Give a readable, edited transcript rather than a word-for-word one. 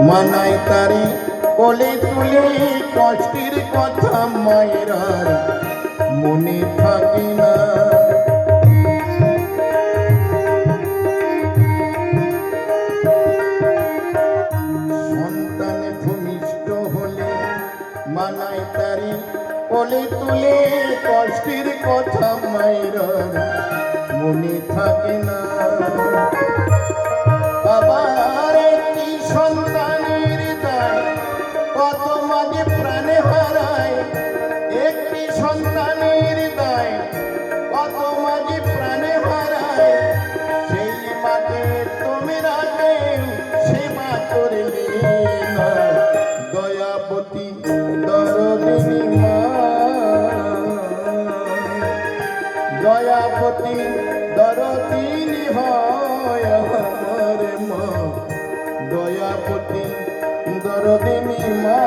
মানাই তারি কোলে তুলে কষ্টের কথা মায়ের আর মনে থাকে না। সন্তানে ভূমিষ্ঠ হলে মানাই তারি কোলে তুলে কষ্টের কথা মায়ের আর মনে থাকে না। বাবার একটি সন্তানের দায় কত মাঝে প্রাণে হারায়, একটি সন্তানের দায় কত মাঝে প্রাণে হারায়। সেই মাকে তুমি রাখে সেবা করলে না, দয়াবতী দরদিনী মা, দয়াবতী দরদিনী হয় আমার মা, দয়াবতী দরদিনী মা।